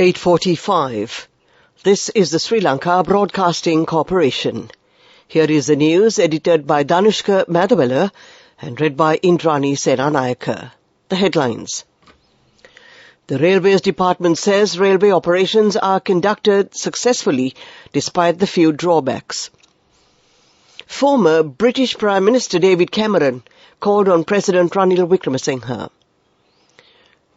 8:45. This is the Sri Lanka Broadcasting Corporation. Here is the news edited by Danushka Madhavela and read by Indrani Senanayaka. The headlines. The Railways Department says railway operations are conducted successfully despite the few drawbacks. Former British Prime Minister David Cameron called on President Ranil Wickremesinghe.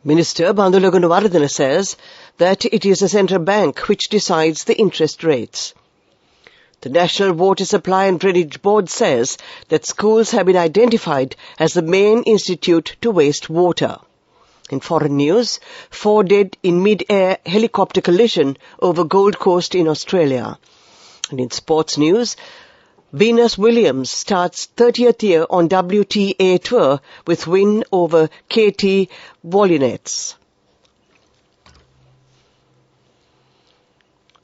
Minister Bandula Gunawardena says that it is the central bank which decides the interest rates. The National Water Supply and Drainage Board says that schools have been identified as the main institute to waste water. In foreign news, 4 dead in mid-air helicopter collision over Gold Coast in Australia. And in sports news, Venus Williams starts 30th year on WTA Tour with win over Katie Wolinets.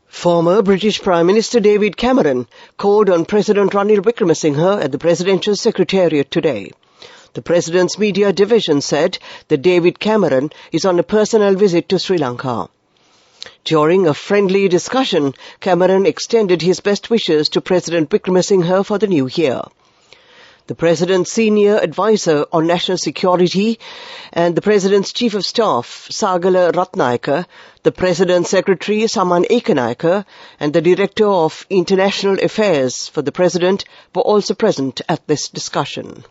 Former British Prime Minister David Cameron called on President Ranil Wickremesinghe at the Presidential Secretariat today. The President's media division said that David Cameron is on a personal visit to Sri Lanka. During a friendly discussion, Cameron extended his best wishes to President Wickremesinghe for the new year. The President's senior advisor on national security and the President's Chief of Staff, Sagala Ratnayaka, the President's Secretary, Saman Ekanayaka, and the Director of International Affairs for the President were also present at this discussion.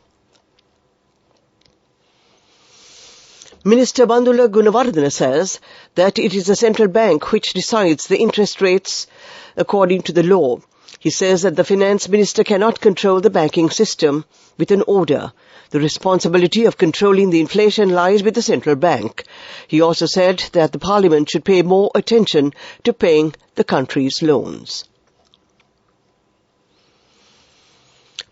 Minister Bandula Gunawardena says that it is the central bank which decides the interest rates according to the law. He says that the finance minister cannot control the banking system with an order. The responsibility of controlling the inflation lies with the central bank. He also said that the parliament should pay more attention to paying the country's loans.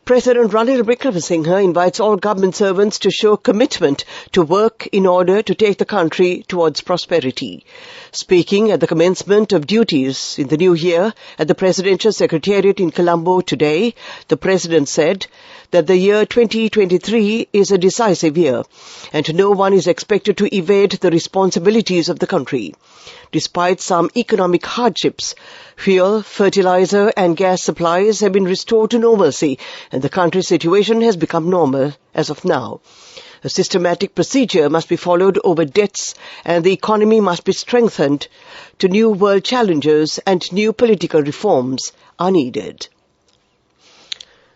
President Ranil Wickremesinghe invites all government servants to show commitment to work in order to take the country towards prosperity. Speaking at the commencement of duties in the new year at the Presidential Secretariat in Colombo today, the President said that the year 2023 is a decisive year and no one is expected to evade the responsibilities of the country. Despite some economic hardships, fuel, fertilizer and gas supplies have been restored to normalcy and the country's situation has become normal as of now. A systematic procedure must be followed over debts and the economy must be strengthened to new world challenges and new political reforms are needed.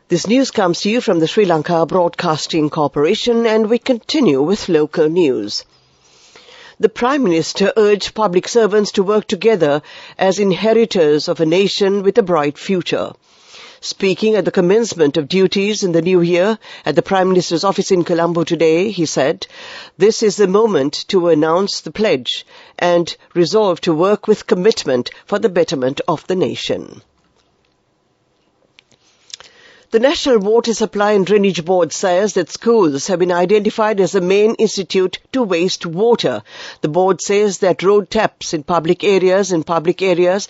This news comes to you from the Sri Lanka Broadcasting Corporation and we continue with local news. The Prime Minister urged public servants to work together as inheritors of a nation with a bright future. Speaking at the commencement of duties in the new year at the Prime Minister's office in Colombo today, he said, "This is the moment to announce the pledge and resolve to work with commitment for the betterment of the nation." The National Water Supply and Drainage Board says that schools have been identified as the main institute to waste water. The board says that road taps in public areas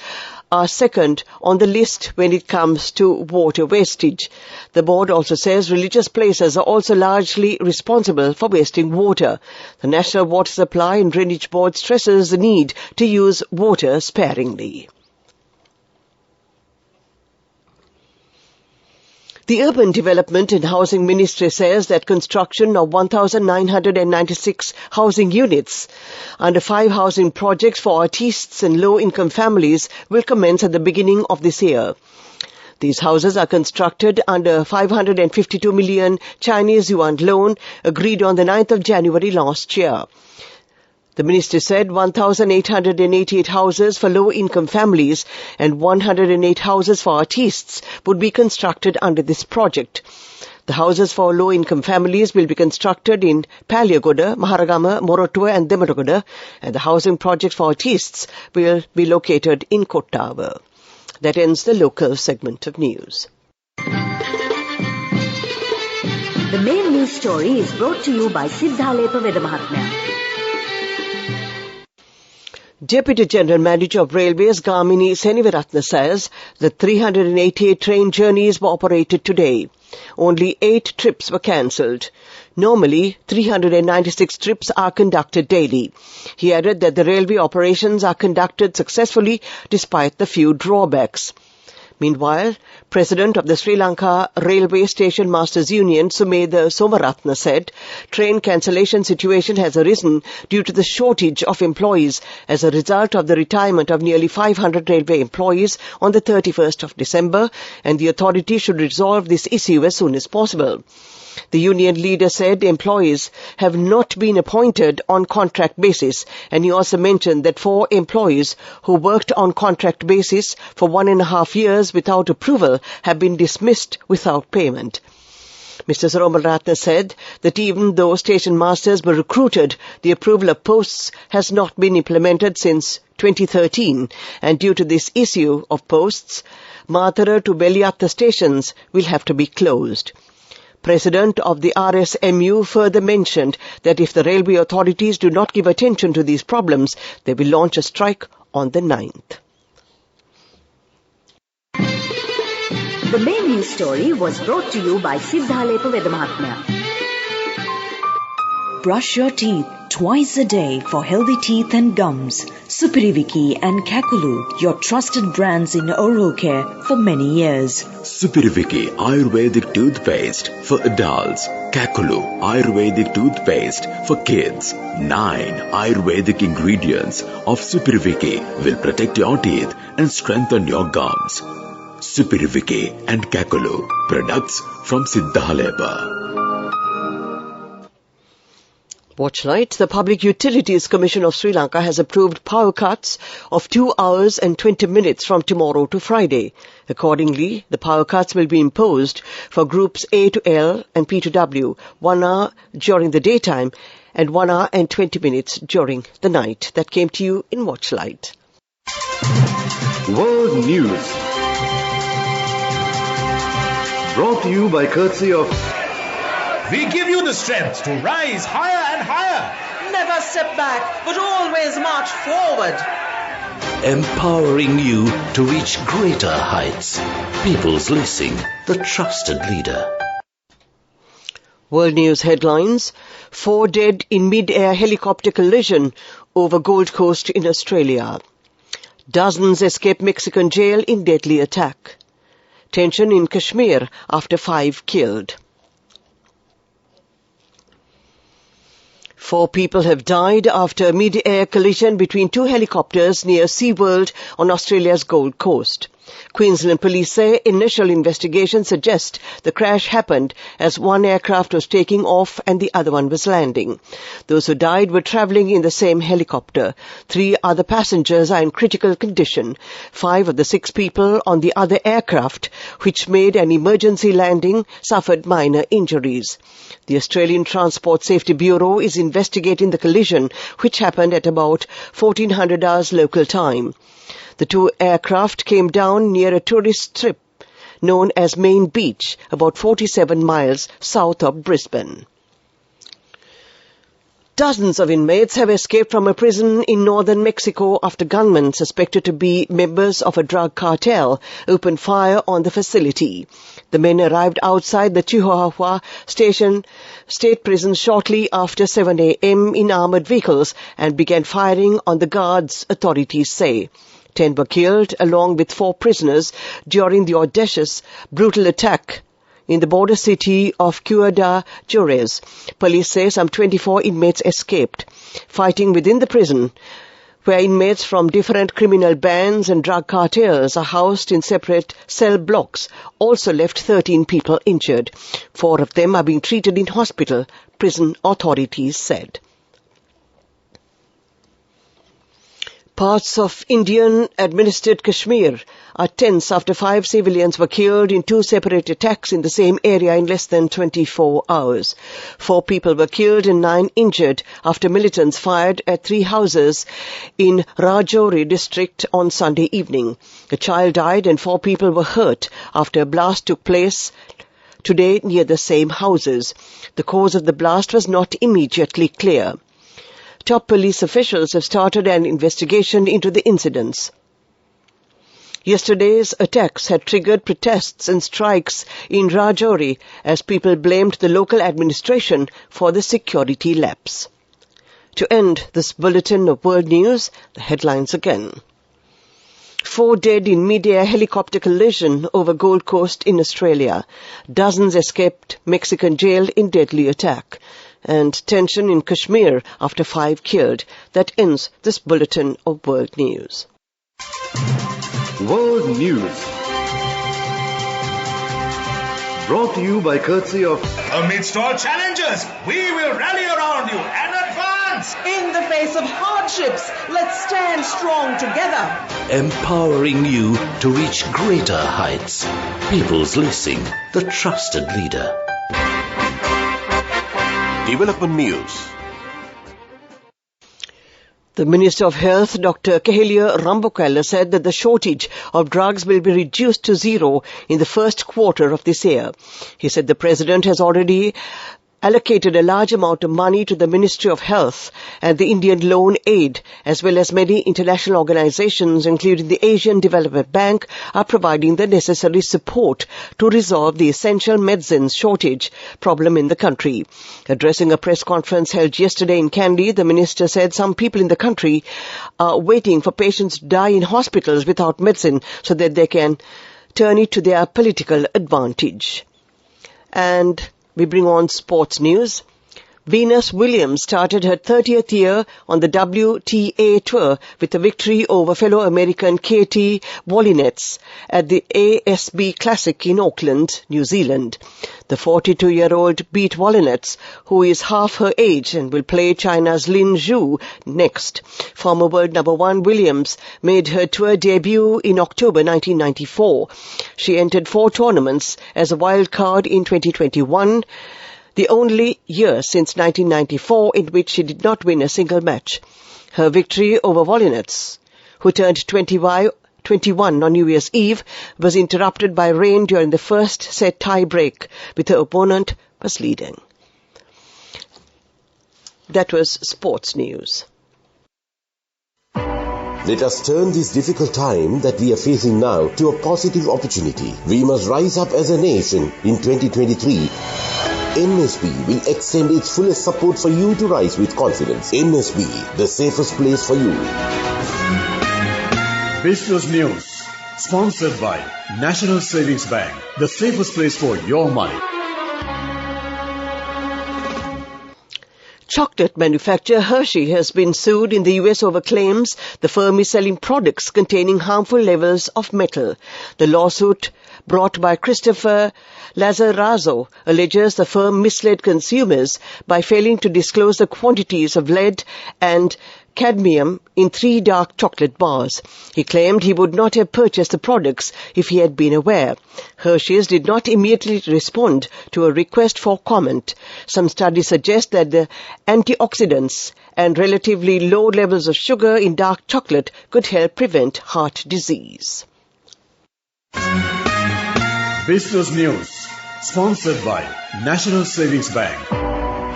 are second on the list when it comes to water wastage. The board also says religious places are also largely responsible for wasting water. The National Water Supply and Drainage Board stresses the need to use water sparingly. The Urban Development and Housing Ministry says that construction of 1,996 housing units under 5 housing projects for artistes and low-income families will commence at the beginning of this year. These houses are constructed under 552 million Chinese yuan loan agreed on the 9th of January last year. The minister said 1,888 houses for low-income families and 108 houses for artistes would be constructed under this project. The houses for low-income families will be constructed in Palyagoda, Maharagama, Morotua and Demaragoda, and the housing project for artists will be located in Kottava. That ends the local segment of news. The main news story is brought to you by Siddhalepa Vedamahatmya. Deputy General Manager of Railways Gamini Senivaratna says that 388 train journeys were operated today. Only 8 trips were cancelled. Normally, 396 trips are conducted daily. He added that the railway operations are conducted successfully despite the few drawbacks. Meanwhile, President of the Sri Lanka Railway Station Masters Union, Sumedha Somaratna, said train cancellation situation has arisen due to the shortage of employees as a result of the retirement of nearly 500 railway employees on the 31st of December, and the authority should resolve this issue as soon as possible. The union leader said employees have not been appointed on contract basis, and he also mentioned that 4 employees who worked on contract basis for 1.5 years without approval have been dismissed without payment. Mr. Somaratna said that even though station masters were recruited, the approval of posts has not been implemented since 2013, and due to this issue of posts, Mathura to Beliatta stations will have to be closed. President of the RSMU further mentioned that if the railway authorities do not give attention to these problems, they will launch a strike on the 9th. The main news story was brought to you by Siddhalepa Vedamahatmya. Brush your teeth twice a day for healthy teeth and gums. Supiriviki and Kakulu, your trusted brands in oral care for many years. Supiriviki Ayurvedic toothpaste for adults. Kakulu Ayurvedic toothpaste for kids. 9 Ayurvedic ingredients of Supiriviki will protect your teeth and strengthen your gums. Supiriviki and Kakulu, products from Siddhalepa. Watchlight, the Public Utilities Commission of Sri Lanka has approved power cuts of 2 hours and 20 minutes from tomorrow to Friday. Accordingly, the power cuts will be imposed for groups A to L and P to W, 1 hour during the daytime and 1 hour and 20 minutes during the night. That came to you in Watchlight. World News. Brought to you by courtesy of... We give you the strength to rise higher and higher. Never step back, but always march forward. Empowering you to reach greater heights. People's Leasing, the trusted leader. World News headlines. 4 dead in mid-air helicopter collision over Gold Coast in Australia. Dozens escape Mexican jail in deadly attack. Tension in Kashmir after 5 killed. 4 people have died after a mid-air collision between 2 helicopters near SeaWorld on Australia's Gold Coast. Queensland police say initial investigations suggest the crash happened as one aircraft was taking off and the other one was landing. Those who died were travelling in the same helicopter. 3 other passengers are in critical condition. 5 of the 6 people on the other aircraft, which made an emergency landing, suffered minor injuries. The Australian Transport Safety Bureau is investigating the collision, which happened at about 1400 hours local time. The 2 aircraft came down near a tourist strip known as Main Beach, about 47 miles south of Brisbane. Dozens of inmates have escaped from a prison in northern Mexico after gunmen suspected to be members of a drug cartel opened fire on the facility. The men arrived outside the Chihuahua State Prison shortly after 7 a.m. in armored vehicles and began firing on the guards, authorities say. 10 were killed along with 4 prisoners during the audacious, brutal attack in the border city of Ciudad Juarez. Police say some 24 inmates escaped. Fighting within the prison, where inmates from different criminal bands and drug cartels are housed in separate cell blocks, also left 13 people injured. 4 of them are being treated in hospital, prison authorities said. Parts of Indian-administered Kashmir are tense after 5 civilians were killed in 2 separate attacks in the same area in less than 24 hours. 4 people were killed and 9 injured after militants fired at 3 houses in Rajouri district on Sunday evening. A child died and 4 people were hurt after a blast took place today near the same houses. The cause of the blast was not immediately clear. Top police officials have started an investigation into the incidents. Yesterday's attacks had triggered protests and strikes in Rajouri as people blamed the local administration for the security lapse. To end this bulletin of world news, the headlines again. 4 dead in mid-air helicopter collision over Gold Coast in Australia. Dozens escaped Mexican jail in deadly attack. And tension in Kashmir after 5 killed. That ends this bulletin of world news. World News. Brought to you by courtesy of... Amidst all challenges, we will rally around you and advance. In the face of hardships, let's stand strong together. Empowering you to reach greater heights. People's Leasing, the trusted leader. Development News. The Minister of Health, Dr. Kehelia Rambokala, said that the shortage of drugs will be reduced to zero in the first quarter of this year. He said the President has already allocated a large amount of money to the Ministry of Health and the Indian Loan Aid, as well as many international organizations, including the Asian Development Bank, are providing the necessary support to resolve the essential medicines shortage problem in the country. Addressing a press conference held yesterday in Kandy, the minister said some people in the country are waiting for patients to die in hospitals without medicine so that they can turn it to their political advantage. And we bring on sports news. Venus Williams started her 30th year on the WTA Tour with a victory over fellow American Katie Wolinets at the ASB Classic in Auckland, New Zealand. The 42-year-old beat Wolinets, who is half her age and will play China's Lin Zhu next. Former world number 1 Williams made her tour debut in October 1994. She entered 4 tournaments as a wild card in 2021, the only year since 1994 in which she did not win a single match. Her victory over Wolinets, who turned 21 on New Year's Eve, was interrupted by rain during the first set tie-break, with her opponent was leading. That was sports news. Let us turn this difficult time that we are facing now to a positive opportunity. We must rise up as a nation in 2023. NSB will extend its fullest support for you to rise with confidence. NSB, the safest place for you. Business News. Sponsored by National Savings Bank. The safest place for your money. Chocolate manufacturer Hershey has been sued in the US over claims the firm is selling products containing harmful levels of metal. The lawsuit, brought by Christopher Lazarazzo, alleges the firm misled consumers by failing to disclose the quantities of lead and cadmium in 3 dark chocolate bars. He claimed he would not have purchased the products if he had been aware. Hershey's did not immediately respond to a request for comment. Some studies suggest that the antioxidants and relatively low levels of sugar in dark chocolate could help prevent heart disease. Business News. Sponsored by National Savings Bank.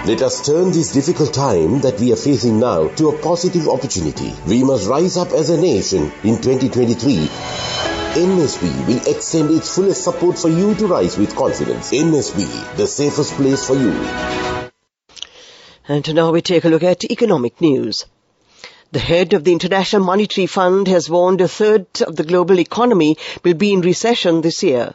Let us turn this difficult time that we are facing now to a positive opportunity. We must rise up as a nation in 2023. NSB will extend its fullest support for you to rise with confidence. NSB, the safest place for you. And now we take a look at economic news. The head of the International Monetary Fund has warned a third of the global economy will be in recession this year.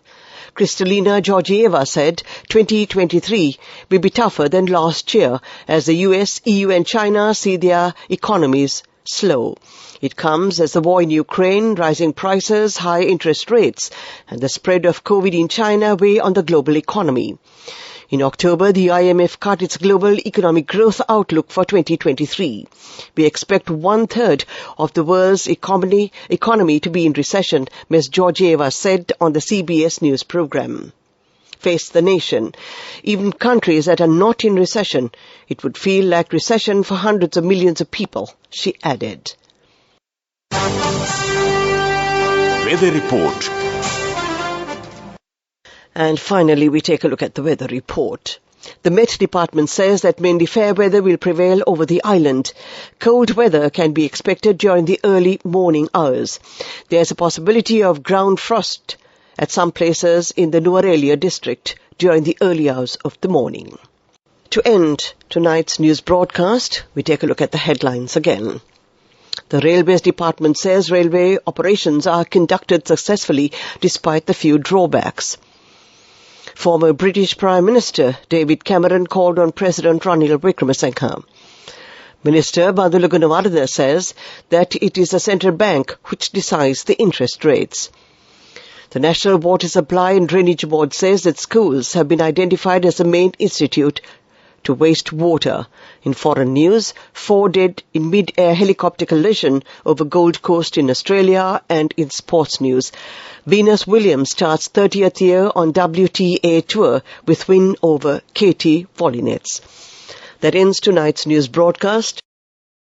Kristalina Georgieva said 2023 will be tougher than last year as the US, EU and China see their economies slow. It comes as the war in Ukraine, rising prices, high interest rates and the spread of COVID in China weigh on the global economy. In October, the IMF cut its global economic growth outlook for 2023. We expect 1/3 of the world's economy to be in recession, Ms. Georgieva said on the CBS News program. Face the nation. Even countries that are not in recession, it would feel like recession for hundreds of millions of people, she added. Weather report. And finally, we take a look at the weather report. The Met Department says that mainly fair weather will prevail over the island. Cold weather can be expected during the early morning hours. There's a possibility of ground frost at some places in the Nuwara district during the early hours of the morning. To end tonight's news broadcast, we take a look at the headlines again. The Railways Department says railway operations are conducted successfully despite the few drawbacks. Former British Prime Minister David Cameron called on President Ranil Wickremesinghe. Minister Bandula Gunawardena says that it is the central bank which decides the interest rates. The National Water Supply and Drainage Board says that schools have been identified as the main institute to waste water. In foreign news, 4 dead in mid-air helicopter collision over Gold Coast in Australia. And in sports news, Venus Williams starts 30th year on WTA Tour with win over Katie Volinets. That ends tonight's news broadcast.